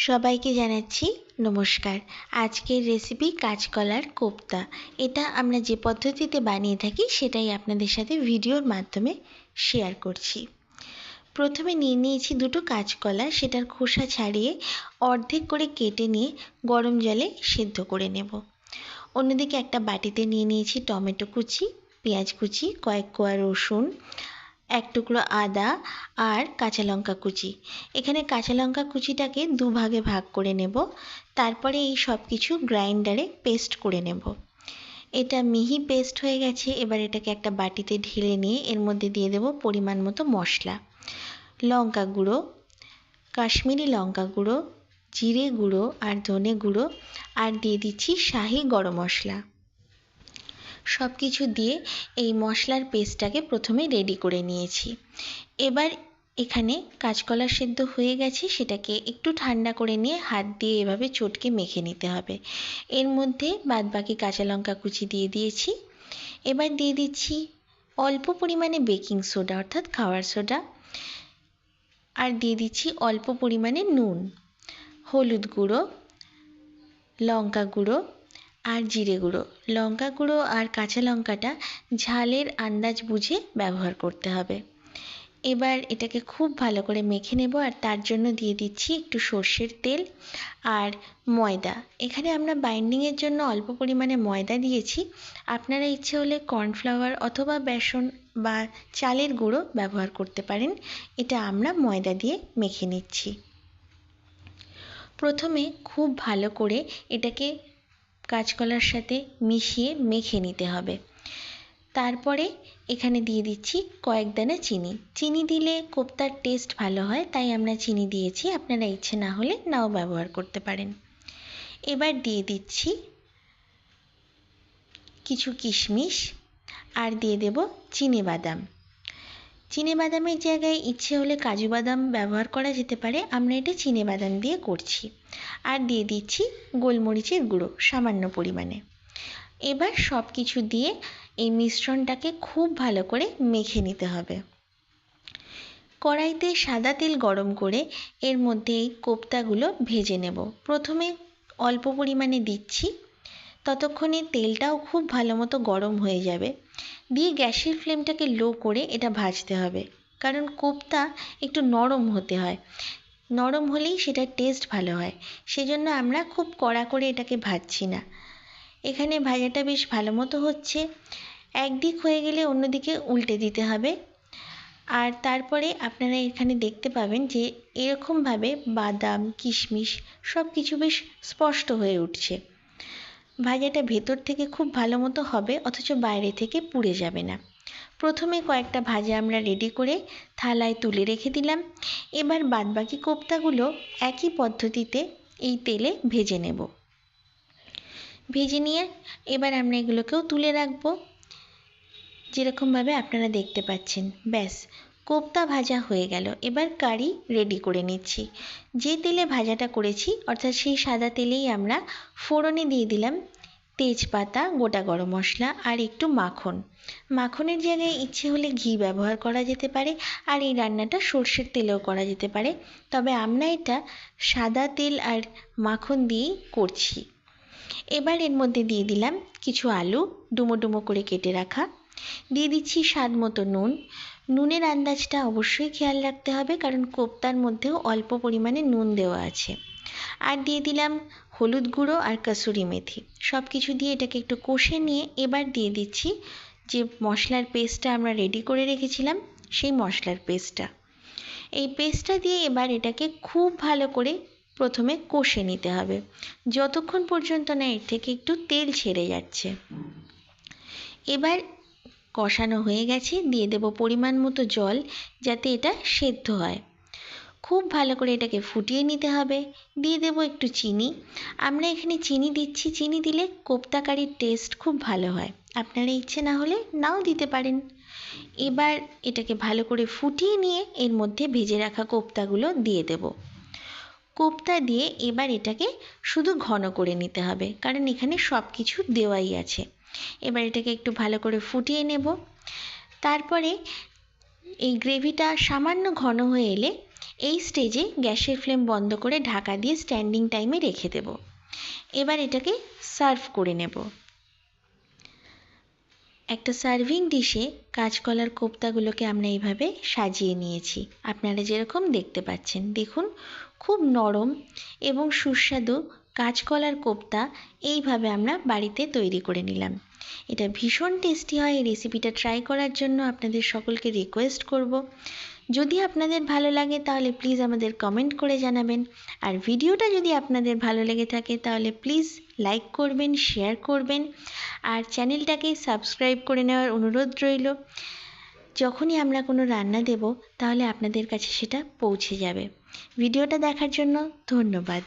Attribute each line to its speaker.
Speaker 1: সবাইকে জানাচ্ছি নমস্কার। আজকের রেসিপি কাঁচকলার কোপ্তা। এটা আমরা যে পদ্ধতিতে বানিয়ে থাকি সেটাই আপনাদের সাথে ভিডিওর মাধ্যমে শেয়ার করছি। প্রথমে নিয়ে নিয়েছি দুটো কাঁচকলা, সেটার খোসা ছাড়িয়ে অর্ধেক করে কেটে নিয়ে গরম জলে সেদ্ধ করে নেব। অন্যদিকে একটা বাটিতে নিয়ে নিয়েছি টমেটো কুচি, পেঁয়াজ কুচি, কয়েক কোয়া রসুন, এক টুকরো আদা আর কাঁচা লঙ্কা কুচি। এখানে কাঁচা লঙ্কা কুচিটাকে দুভাগে ভাগ করে নেব। তারপরে এই সব কিছু গ্রাইন্ডারে পেস্ট করে নেব। এটা মিহি পেস্ট হয়ে গেছে। এবার এটাকে একটা বাটিতে ঢেলে নিয়ে এর মধ্যে দিয়ে দেব পরিমাণ মতো মশলা, লঙ্কা গুঁড়ো, কাশ্মীরি লঙ্কা গুঁড়ো, জিরে গুঁড়ো আর ধনে গুঁড়ো, আর দিয়ে দিচ্ছি শাহি গরম মশলা। সব কিছু দিয়ে এই মশলার পেস্টটাকে প্রথমে রেডি করে নিয়েছি। এবার এখানে কাঁচকলা সেদ্ধ হয়ে গেছে, সেটাকে একটু ঠান্ডা করে নিয়ে হাত দিয়ে এভাবে চটকে মেখে নিতে হবে। এর মধ্যে বাদবাকি কাঁচা লঙ্কা কুচি দিয়ে দিয়েছি। এবার দিয়ে দিচ্ছি অল্প পরিমাণে বেকিং সোডা অর্থাৎ খাওয়ার সোডা, আর দিয়ে দিচ্ছি অল্প পরিমাণে নুন, হলুদ গুঁড়ো, লঙ্কা গুঁড়ো আর জিরে গুঁড়ো। লঙ্কা গুঁড়ো আর কাঁচা লঙ্কাটা ঝালের আন্দাজ বুঝে ব্যবহার করতে হবে। এবার এটাকে খুব ভালো করে মেখে নেব, আর তার জন্য দিয়ে দিচ্ছি একটু সর্ষের তেল আর ময়দা। এখানে আমরা বাইন্ডিংয়ের জন্য অল্প পরিমাণে ময়দা দিয়েছি। আপনারা ইচ্ছে হলে কর্নফ্লাওয়ার অথবা বেসন বা চালের গুঁড়ো ব্যবহার করতে পারেন। এটা আমরা ময়দা দিয়ে মেখে নিচ্ছি। প্রথমে খুব ভালো করে এটাকে কাঁচকলার সাথে মিশিয়ে মেখে নিতে হবে। তারপরে এখানে দিয়ে দিচ্ছি কয়েক দানা চিনি। চিনি দিলে কোপ্তার টেস্ট ভালো হয়, তাই আমরা চিনি দিয়েছি। আপনারা ইচ্ছে না হলে নাও ব্যবহার করতে পারেন। এবার দিয়ে দিচ্ছি কিছু কিশমিশ আর দিয়ে দেব চিনেবাদাম। চিনেবাদামের জায়গায় ইচ্ছে হলে কাজু বাদাম ব্যবহার করা যেতে পারে। আমরা এটা চিনেবাদাম দিয়ে করছি। আর দিয়ে দিচ্ছি গোলমরিচের গুঁড়ো সামান্য পরিমাণে। এবার সব কিছু দিয়ে এই মিশ্রণটাকে খুব ভালো করে মেখে নিতে হবে। কড়াইতে সাদা তেল গরম করে এর মধ্যে এই কোপ্তাগুলো ভেজে নেব। প্রথমে অল্প পরিমাণে দিচ্ছি, ততক্ষণে তেলটাও খুব ভালো মতো গরম হয়ে যাবে। দিয়ে গ্যাসের ফ্লেমটাকে লো করে এটা ভাজতে হবে, কারণ কোপ্তা একটু নরম হতে হয়। নরম হলেই সেটার টেস্ট ভালো হয়। সেজন্য আমরা খুব কড়া করে এটাকে ভাজছি না। এখানে ভাজাটা বেশ ভালো মতো হচ্ছে। একদিক হয়ে গেলে অন্যদিকে উল্টে দিতে হবে। আর তারপরে আপনারা এখানে দেখতে পাবেন যে এরকমভাবে বাদাম, কিশমিশ সব কিছু বেশ স্পষ্ট হয়ে উঠছে। ভাজাটা ভেতর থেকে খুব ভালো মতো হবে, অথচ বাইরে থেকে পুড়ে যাবে না। প্রথমে কয়েকটা ভাজা আমরা রেডি করে থালায় তুলে রেখে দিলাম। এবার বাদবাকি কোপ্তাগুলো একই পদ্ধতিতে এই তেলে ভেজে নেব। ভেজে নিয়ে এবার আমরা এগুলোকেও তুলে রাখবো, যেরকমভাবে আপনারা দেখতে পাচ্ছেন। ব্যাস, কোপ্তা ভাজা হয়ে গেল। এবার কারি রেডি করে নিচ্ছি। যে তেলে ভাজাটা করেছি অর্থাৎ সেই সাদা তেলেই আমরা ফোড়নে দিয়ে দিলাম তেজপাতা, গোটা গরম মশলা আর একটু মাখন। মাখনের জায়গায় ইচ্ছে হলে ঘি ব্যবহার করা যেতে পারে, আর এই রান্নাটা সর্ষের তেলেও করা যেতে পারে। তবে আমরা এটা সাদা তেল আর মাখন দিয়েই করছি। এবার এর মধ্যে দিয়ে দিলাম কিছু আলু ডুমো ডুমো করে কেটে রাখা। দিয়ে দিচ্ছি স্বাদ মতো নুন। নুনের আন্দাজটা অবশ্যই খেয়াল রাখতে হবে, কারণ কোপ্তার মধ্যেও অল্প পরিমাণে নুন দেওয়া আছে। আর দিয়ে দিলাম হলুদ গুঁড়ো আর কাসুরি মেথি। সব কিছু দিয়ে এটাকে একটু কষে নিয়ে এবার দিয়ে দিচ্ছি যে মশলার পেস্টটা আমরা রেডি করে রেখেছিলাম, সেই মশলার পেস্টটা। এই পেস্টটা দিয়ে এবার এটাকে খুব ভালো করে প্রথমে কষে নিতে হবে, যতক্ষণ পর্যন্ত না এর থেকে একটু তেল ছেড়ে যাচ্ছে। এবার কষানো হয়ে গেছে, দিয়ে দেব পরিমাণ মতো জল, যাতে এটা সেদ্ধ হয়। খুব ভালো করে এটাকে ফুটিয়ে নিতে হবে। দিয়ে দেব একটু চিনি। আমরা এখানে চিনি দিচ্ছি, চিনি দিলে কোপ্তা কারির টেস্ট খুব ভালো হয়। আপনারা ইচ্ছে না হলে নাও দিতে পারেন। এবার এটাকে ভালো করে ফুটিয়ে নিয়ে এর মধ্যে ভেজে রাখা কোপ্তাগুলো দিয়ে দেব। কোপ্তা দিয়ে এবার এটাকে শুধু ঘন করে নিতে হবে, কারণ এখানে সব কিছু দেওয়াই আছে। এবার এটাকে একটু ভালো করে ফুটিয়ে নেব। তারপরে এই গ্রেভিটা সামান্য ঘন হয়ে এলে এই স্টেজে গ্যাসের ফ্লেম বন্ধ করে ঢাকা দিয়ে স্ট্যান্ডিং টাইমে রেখে দেব। এবার এটাকে সার্ভ করে নেব। একটা সার্ভিং ডিশে কাঁচকলার কোপ্তাগুলোকে আমরা এইভাবে সাজিয়ে নিয়েছি, আপনারা যেরকম দেখতে পাচ্ছেন। দেখুন, খুব নরম এবং সুস্বাদু কাঁচকলার কোপ্তা এইভাবে আমরা বাড়িতে তৈরি করে নিলাম। এটা ভীষণ টেস্টি হয়। এই রেসিপিটা ট্রাই করার জন্য আপনাদের সকলকে রিকোয়েস্ট করব। যদি আপনাদের ভালো লাগে তাহলে প্লিজ আমাদের কমেন্ট করে জানাবেন। আর ভিডিওটা যদি আপনাদের ভালো লেগে থাকে তাহলে প্লিজ লাইক করবেন, শেয়ার করবেন, আর চ্যানেলটাকে সাবস্ক্রাইব করে নেওয়ার অনুরোধ রইল। যখনই আমরা কোনো রান্না দেব তাহলে আপনাদের কাছে সেটা পৌঁছে যাবে। ভিডিওটা দেখার জন্য ধন্যবাদ।